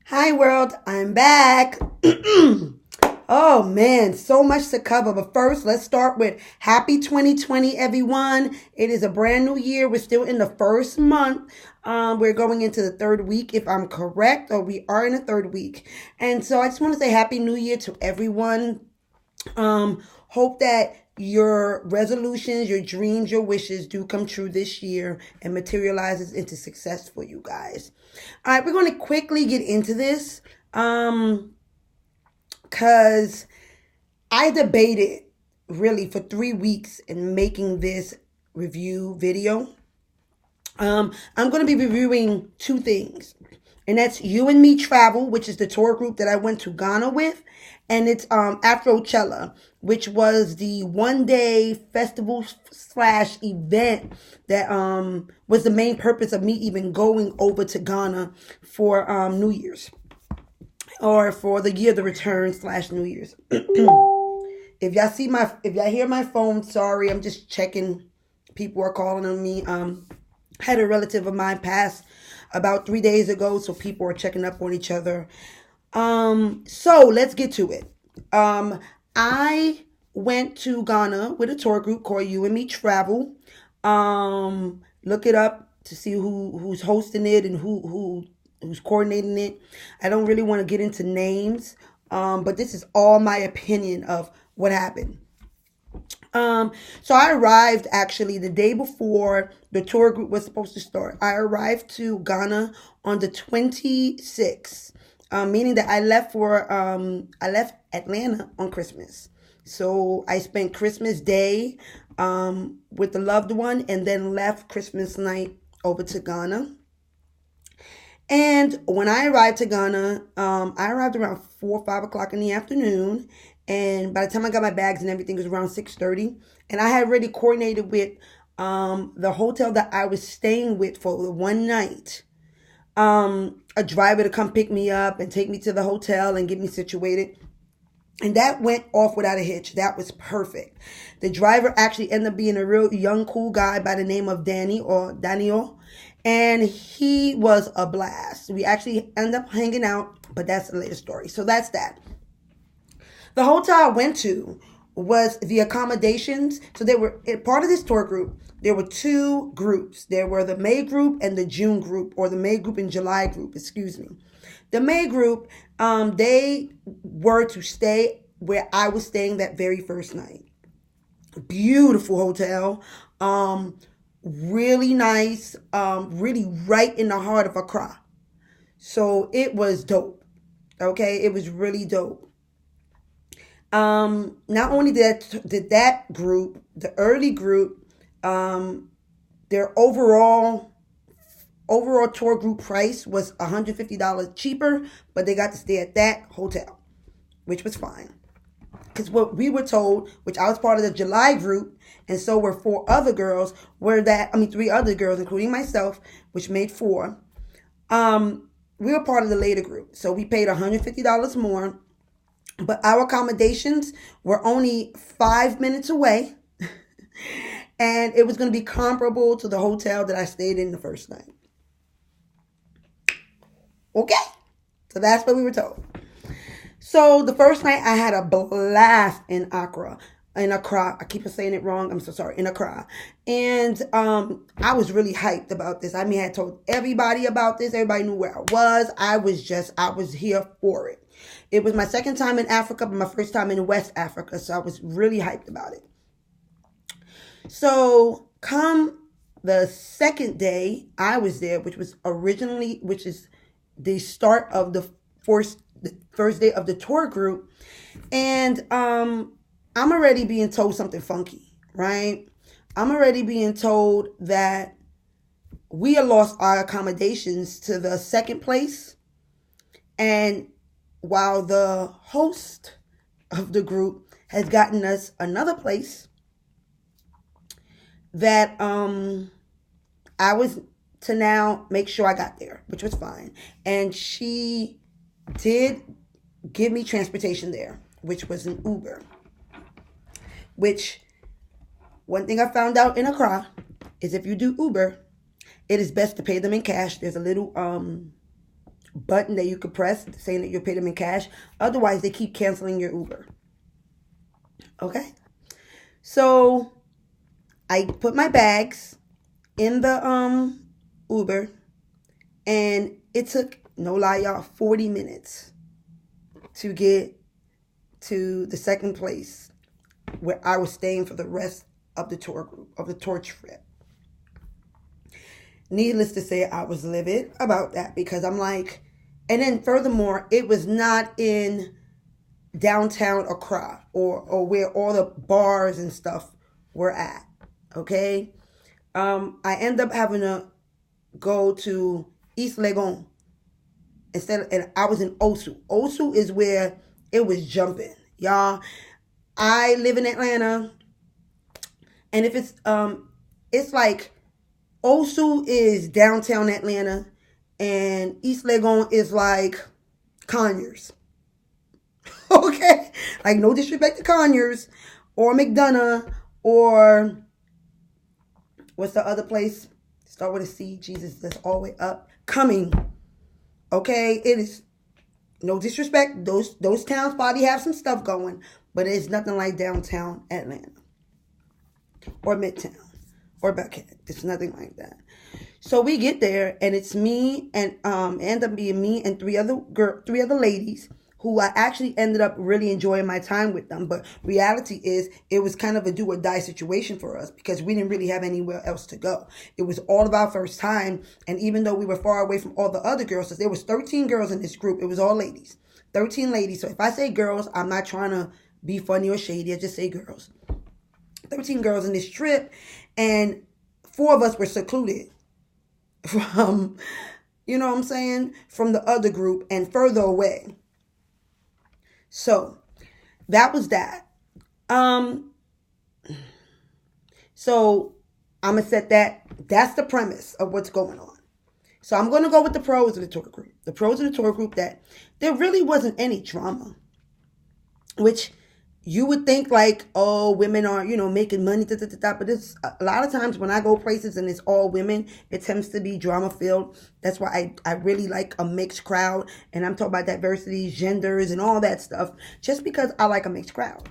Hi, world. I'm back. Oh, man, so much to cover. But first, let's start with happy 2020, everyone. It is a brand new year. We're still in the first month. We're going into the third week, if I'm correct, or we are in the third week. And so I just want to say happy new year to everyone. Hope that your resolutions, your dreams, your wishes do come true this year and materializes into success for you guys. All right, we're going to quickly get into this because I debated really for 3 weeks in making this review video. I'm going to be reviewing two things, and that's You and Me Travel, which is the tour group that I went to Ghana with, and it's Afrochella, which was the 1 day festival slash event that was the main purpose of me even going over to Ghana for New Year's, or for the year of the return slash New Year's. If y'all hear my phone, sorry, I'm just checking. People are calling on me. Had a relative of mine pass about 3 days ago, so people are checking up on each other. So let's get to it. I went to Ghana with a tour group called You and Me Travel. Look it up to see who's hosting it and who's coordinating it. I don't really want to get into names, but this is all my opinion of what happened. So I arrived actually the day before the tour group was supposed to start. I arrived to Ghana on the 26th, meaning that I left Atlanta on Christmas. So I spent Christmas Day with the loved one, and then left Christmas night over to Ghana. And when I arrived to Ghana, I arrived around 4 or 5 o'clock in the afternoon. And by the time I got my bags and everything, it was around 6:30. And I had already coordinated with the hotel that I was staying with for the one night. A driver to come pick me up and take me to the hotel and get me situated. And that went off without a hitch. That was perfect. The driver actually ended up being a real young, cool guy by the name of Danny or Daniel. And he was a blast. We actually ended up hanging out, but that's a later story. So that's that. The hotel I went to was the accommodations. So they were part of this tour group. There were two groups. There were the May group and the June group, or the May group and July group, excuse me. The May group, they were to stay where I was staying that very first night. Beautiful hotel. Really nice. Really right in the heart of Accra. So it was dope. Okay, it was really dope. Not only did that group, the early group, their overall tour group price was $150 cheaper, but they got to stay at that hotel, which was fine. Because what we were told, which I was part of the July group, and so were three other girls, including myself, which made four. We were part of the later group, so we paid $150 more. But our accommodations were only 5 minutes away. And it was going to be comparable to the hotel that I stayed in the first night. Okay? So that's what we were told. So the first night I had a blast in Accra. I keep saying it wrong. I'm so sorry. In Accra. And I was really hyped about this. I mean, I had told everybody about this. Everybody knew where I was. I was here for it. It was my second time in Africa, but my first time in West Africa. So I was really hyped about it. So come the second day I was there, which is the start of the first day of the tour group. And I'm already being told something funky, right? I'm already being told that we had lost our accommodations to the second place. And while the host of the group has gotten us another place that I was to now make sure I got there, which was fine. And she did give me transportation there, which was an Uber. Which, one thing I found out in Accra is if you do Uber, it is best to pay them in cash. There's a little button that you could press saying that you'll pay them in cash. Otherwise, they keep canceling your Uber. Okay? So I put my bags in the Uber, and it took, no lie, y'all, 40 minutes to get to the second place where I was staying for the rest of the tour group, of the tour trip. Needless to say, I was livid about that because I'm like, and then furthermore, it was not in downtown Accra or where all the bars and stuff were at. Okay? I end up having to go to East Legon and I was in Osu. Osu is where it was jumping. Y'all, I live in Atlanta, and if it's like Osu is downtown Atlanta, and East Legon is like Conyers. Okay? Like, no disrespect to Conyers or McDonough or what's the other place? Start with a C. Jesus, that's all the way up. Cumming. Okay? It is no disrespect. Those towns probably have some stuff going, but it's nothing like downtown Atlanta or Midtown or Buckhead. It's nothing like that. So we get there, and it's me and end up being me and three other ladies who I actually ended up really enjoying my time with them. But reality is, it was kind of a do or die situation for us because we didn't really have anywhere else to go. It was all of our first time. And even though we were far away from all the other girls, so there was 13 girls in this group. It was all ladies. 13 ladies. So if I say girls, I'm not trying to be funny or shady. I just say girls. 13 girls in this trip. And 4 of us were secluded from, you know what I'm saying, from the other group and further away. So that was that. So I'm going to set that's the premise of what's going on. So I'm going to go with the pros of the tour group. The pros of the tour group, that there really wasn't any drama, which you would think like, oh, women are, making money, but it's a lot of times when I go places and it's all women, it tends to be drama filled. That's why I really like a mixed crowd. And I'm talking about diversity, genders, and all that stuff, just because I like a mixed crowd.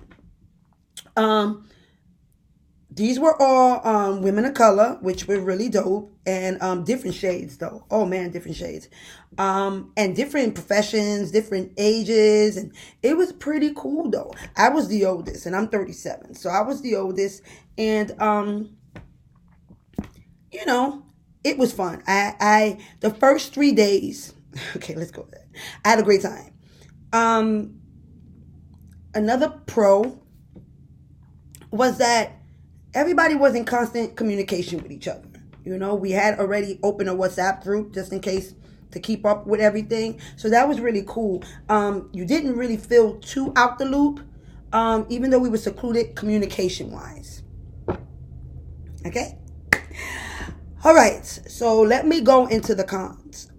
These were all women of color, which were really dope, and different shades though. Oh man, different shades. And different professions, different ages, and it was pretty cool though. I was the oldest, and I'm 37, so I was the oldest, and it was fun. I the first 3 days, okay, let's go there. I had a great time. Another pro was that everybody was in constant communication with each other. We had already opened a WhatsApp group just in case to keep up with everything. So that was really cool. You didn't really feel too out the loop, even though we were secluded communication-wise. Okay? All right. So let me go into the cons.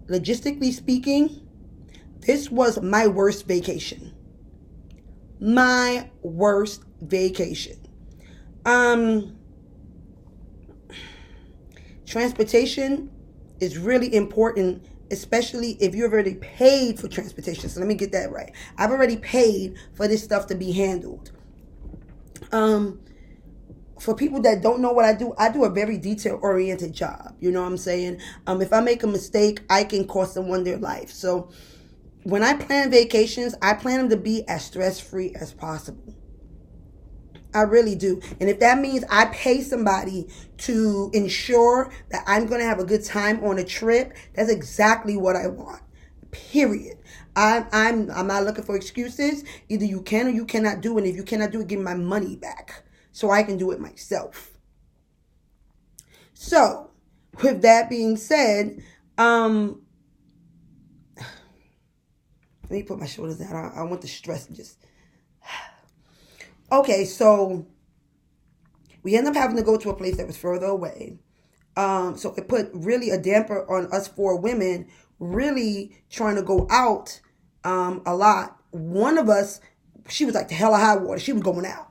Logistically speaking, this was my worst vacation. My worst vacation. Transportation is really important, especially if you've already paid for transportation. So let me get that right. I've already paid for this stuff to be handled. For people that don't know what I do a very detail-oriented job. You know what I'm saying? If I make a mistake, I can cost someone their life. So when I plan vacations, I plan them to be as stress-free as possible. I really do. And if that means I pay somebody to ensure that I'm going to have a good time on a trip, that's exactly what I want. Period. I'm not looking for excuses. Either you can or you cannot do it. And if you cannot do it, give me my money back so I can do it myself. So, with that being said, let me put my shoulders down. I want the stress to just... Okay, so we ended up having to go to a place that was further away. So it put really a damper on us 4 women really trying to go out a lot. One of us, she was like the hell of high water. She was going out.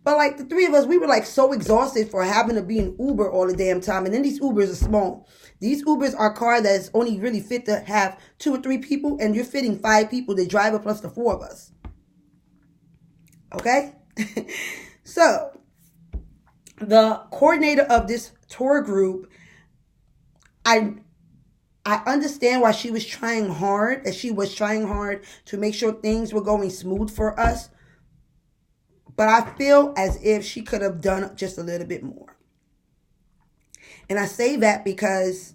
But like the three of us, we were like so exhausted for having to be in Uber all the damn time. And then these Ubers are small. These Ubers are a car that's only really fit to have 2 or 3 people. And you're fitting 5 people, the driver plus the 4 of us. Okay? So, the coordinator of this tour group, I understand why she was trying hard, that she was trying hard to make sure things were going smooth for us. But I feel as if she could have done just a little bit more. And I say that because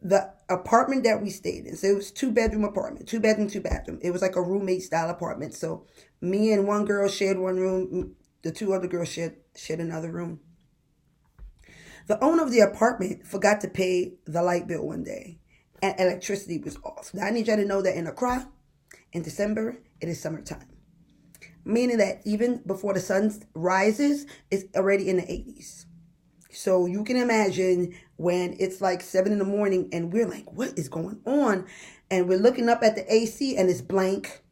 the apartment that we stayed in, so it was 2-bedroom apartment, 2 bedroom, 2 bathroom. It was like a roommate style apartment. So me and one girl shared one room. The 2 other girls shared another room. The owner of the apartment forgot to pay the light bill one day, and electricity was off. Now, I need y'all to know that in Accra, in December, it is summertime. Meaning that even before the sun rises, it's already in the 80s. So you can imagine when it's like 7 in the morning and we're like, what is going on? And we're looking up at the AC and it's blank.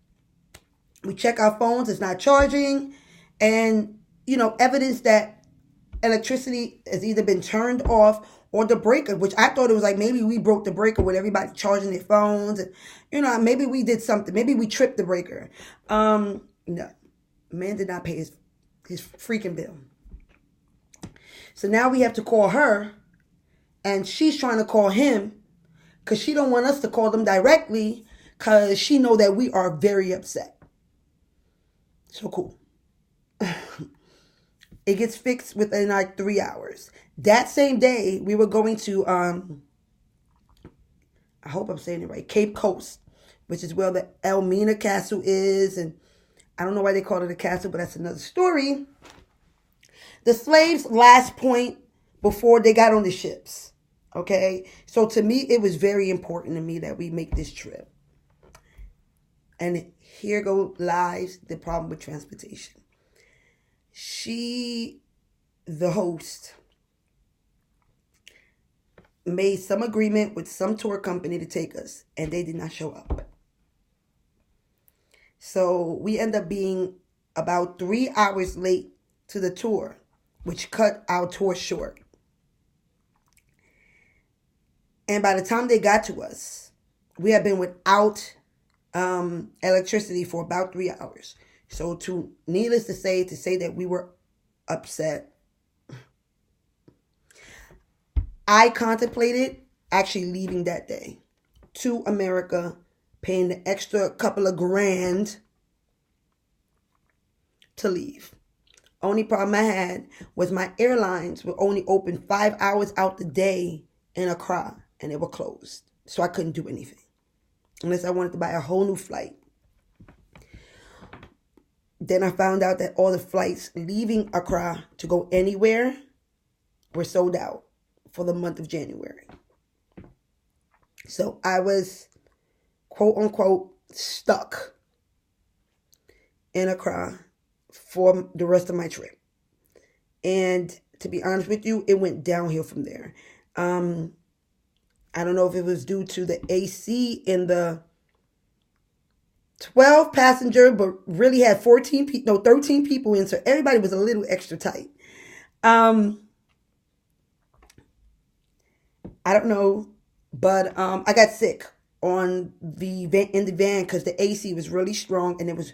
We check our phones, it's not charging. And, evidence that electricity has either been turned off or the breaker, which I thought it was like maybe we broke the breaker with everybody charging their phones. And, maybe we did something. Maybe we tripped the breaker. No. Man did not pay his freaking bill. So now we have to call her, and she's trying to call him because she don't want us to call them directly because she know that we are very upset. So cool. It gets fixed within like 3 hours. That same day, we were going to, I hope I'm saying it right, Cape Coast, which is where the Elmina Castle is. And I don't know why they call it a castle, but that's another story. The slaves' last point before they got on the ships. Okay? So to me, it was very important to me that we make this trip. And here lies the problem with transportation. The host, made some agreement with some tour company to take us, and they did not show up. So we end up being about 3 hours late to the tour, which cut our tour short. And by the time they got to us, we had been without electricity for about 3 hours. So needless to say that we were upset. I contemplated actually leaving that day to America, paying the extra couple of grand to leave. Only problem I had was my airlines were only open 5 hours out the day in Accra, and they were closed. So I couldn't do anything unless I wanted to buy a whole new flight. Then I found out that all the flights leaving Accra to go anywhere were sold out for the month of January. So I was, quote unquote, stuck in Accra for the rest of my trip. And to be honest with you, it went downhill from there. I don't know if it was due to the AC in the 12 passenger, but really had 13 people in, so everybody was a little extra tight. I don't know, but I got sick in the van because the AC was really strong, and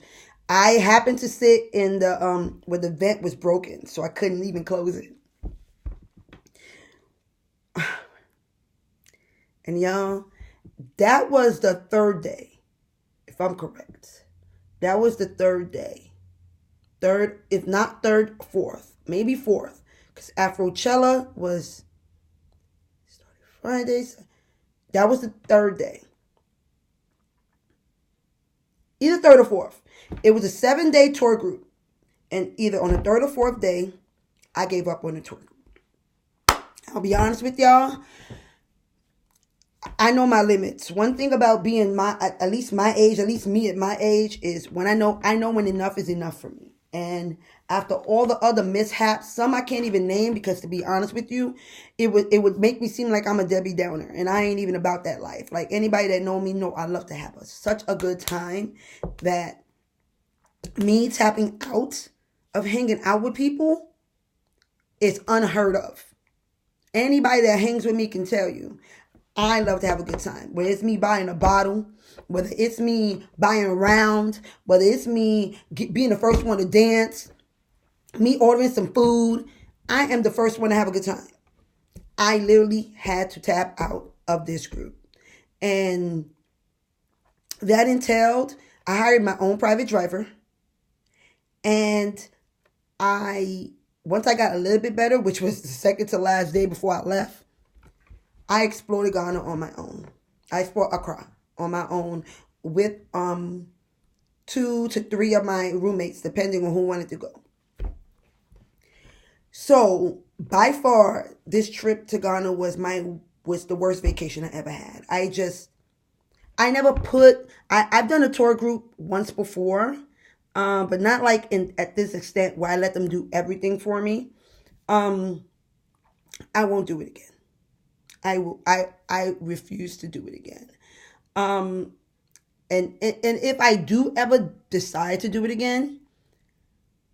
I happened to sit in the where the vent was broken, so I couldn't even close it. And y'all, that was the 3rd day, if I'm correct. That was the 3rd day. 3rd, if not 3rd, 4th. Maybe 4th. Because Afrochella was started Fridays. That was the 3rd day. Either 3rd or 4th. It was a 7-day tour group. And either on the 3rd or 4th day, I gave up on the tour group. I'll be honest with y'all. I know my limits. One thing about being at least me at my age, is when I know when enough is enough for me. And after all the other mishaps, some I can't even name because, to be honest with you, it would make me seem like I'm a Debbie Downer, and I ain't even about that life. Like, anybody that know me know I love to have such a good time that me tapping out of hanging out with people is unheard of. Anybody that hangs with me can tell you, I love to have a good time. Whether it's me buying a bottle, whether it's me buying a round, whether it's me being the first one to dance, me ordering some food, I am the first one to have a good time. I literally had to tap out of this group. And that entailed, I hired my own private driver. And once I got a little bit better, which was the second to last day before I left, I explored Ghana on my own. I explored Accra on my own with 2 to 3 of my roommates, depending on who wanted to go. So by far, this trip to Ghana was the worst vacation I ever had. I've done a tour group once before, but not like at this extent where I let them do everything for me. I won't do it again. I refuse to do it again. And if I do ever decide to do it again,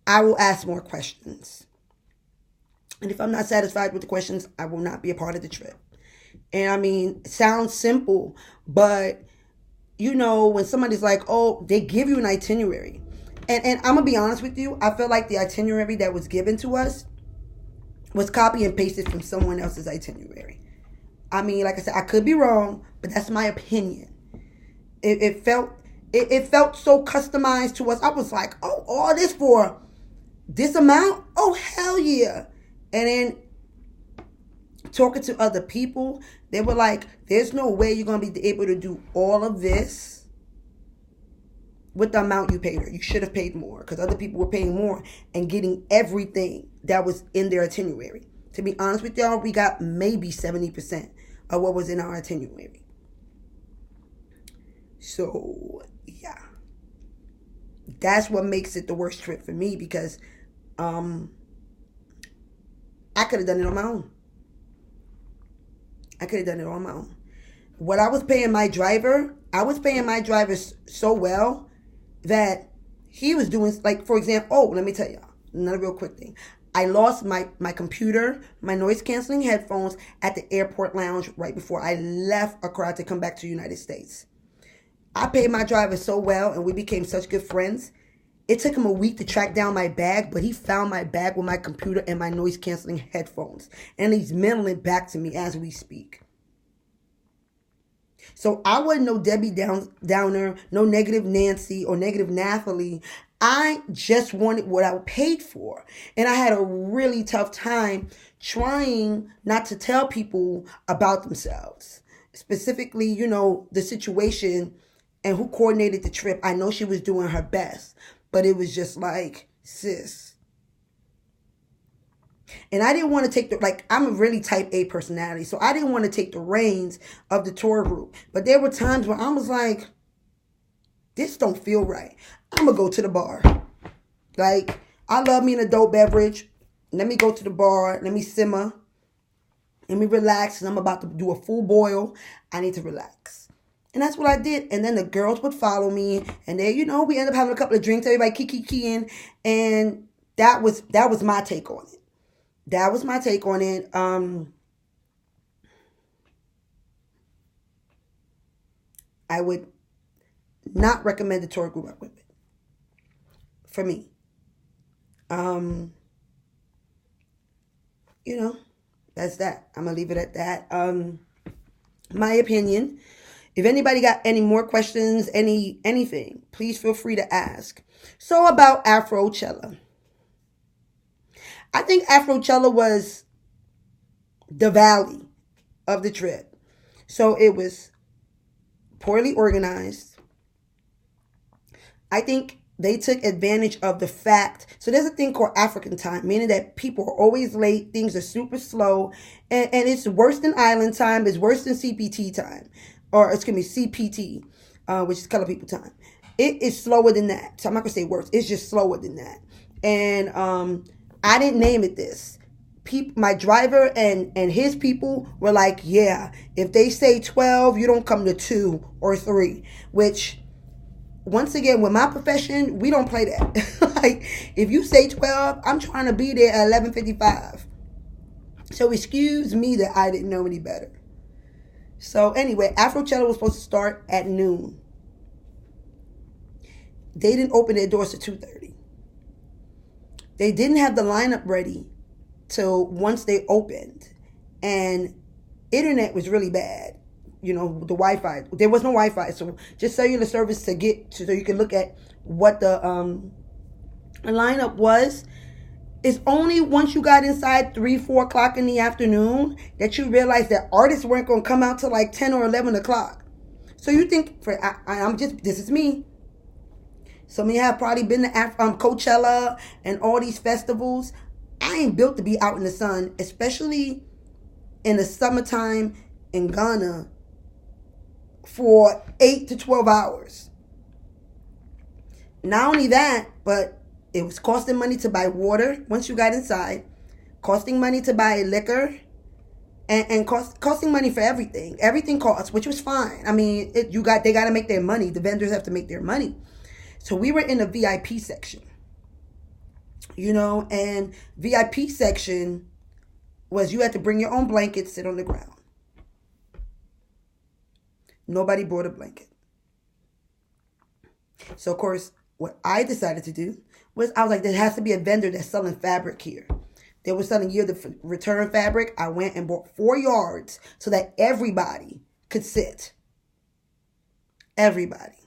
I will ask more questions. And if I'm not satisfied with the questions, I will not be a part of the trip. And I mean, it sounds simple, but when somebody's like, oh, they give you an itinerary. And I'm going to be honest with you, I feel like the itinerary that was given to us was copy and pasted from someone else's itinerary. I mean, like I said, I could be wrong, but that's my opinion. It felt so customized to us. I was like, oh, all this for this amount? Oh, hell yeah. And then talking to other people, they were like, there's no way you're going to be able to do all of this with the amount you paid her. You should have paid more, because other people were paying more and getting everything that was in their itinerary. To be honest with y'all, we got maybe 70% of what was in our itinerary. So, yeah. That's what makes it the worst trip for me, because I could have done it on my own. What I was paying my driver, so well that he was doing, like, for example, let me tell y'all, another real quick thing. I lost my computer, my noise canceling headphones at the airport lounge right before I left Accra to come back to the United States. I paid my driver so well, and we became such good friends. It took him a week to track down my bag, but he found my bag with my computer and my noise canceling headphones. And he's mailing it back to me as we speak. So I wasn't no Debbie Downer, no negative Nancy or negative Nathalie. I just wanted what I paid for. And I had a really tough time trying not to tell people about themselves. Specifically, the situation and who coordinated the trip. I know she was doing her best, but it was just like, sis. And I didn't want to I'm a really type A personality, so I didn't want to take the reins of the tour group. But there were times where I was like, this don't feel right. I'm going to go to the bar. Like, I love me an adult beverage. Let me go to the bar. Let me simmer. Let me relax. And I'm about to do a full boil. I need to relax. And that's what I did. And then the girls would follow me. And then, we ended up having a couple of drinks. Everybody kiki-kikiing. And that was my take on it. I would not recommend the tour group I went with. For me. That's that. I'm going to leave it at that. My opinion. If anybody got any more questions, anything, please feel free to ask. So about Afrochella. I think Afrochella was the valley of the trip. So it was poorly organized. I think they took advantage of the fact. So there's a thing called African time, meaning that people are always late. Things are super slow. And it's worse than island time. It's worse than CPT time. Or CPT, which is color people time. It is slower than that. So I'm not going to say worse. It's just slower than that. And I didn't name it this. My driver and his people were like, yeah, if they say 12, you don't come to 2 or 3, which once again, with my profession, we don't play that. Like, if you say 12, I'm trying to be there at 11:55. So excuse me that I didn't know any better. So anyway, Afrochella was supposed to start at noon. They didn't open their doors to 2:30. They didn't have the lineup ready till once they opened. And internet was really bad. You know, the Wi-Fi. There was no Wi-Fi, so just cellular service to get so you can look at what the lineup was. It's only once you got inside 3, 4 o'clock in the afternoon that you realize that artists weren't going to come out till like 10 or 11 o'clock. So you think, this is me. Some of you have probably been to Coachella and all these festivals. I ain't built to be out in the sun, especially in the summertime in Ghana for 8 to 12 hours. Not only that, but it was costing money to buy water once you got inside, costing money to buy liquor, and costing money for everything. Everything costs, which was fine. I mean, they got to make their money. The vendors have to make their money. So we were in the VIP section, you know, and VIP section was you had to bring your own blanket, sit on the ground. Nobody brought a blanket. So, of course, what I decided to do was I was like, there has to be a vendor that's selling fabric here. They were selling year to return fabric. I went and bought 4 yards so that everybody could sit. Everybody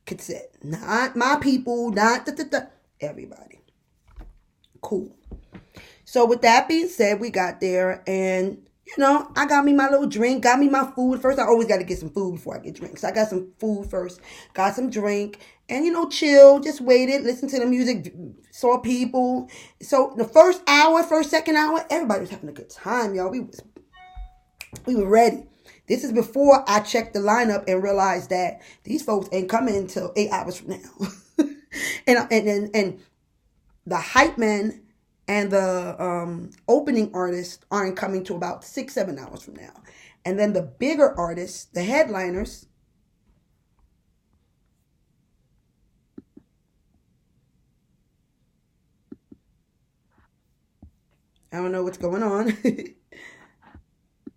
could sit. Not my people, not everybody. Cool. So with that being said, we got there and, you know, I got me my little drink, got me my food. First, I always got to get some food before I get drinks. So I got some food first, got some drink, and, you know, chill, just waited, listened to the music, saw people. So the second hour, everybody was having a good time, y'all. We were ready. This is before I checked the lineup and realized that these folks ain't coming until 8 hours from now. and the hype men and the opening artists aren't coming to about 6-7 hours from now. And then the bigger artists, the headliners, I don't know what's going on.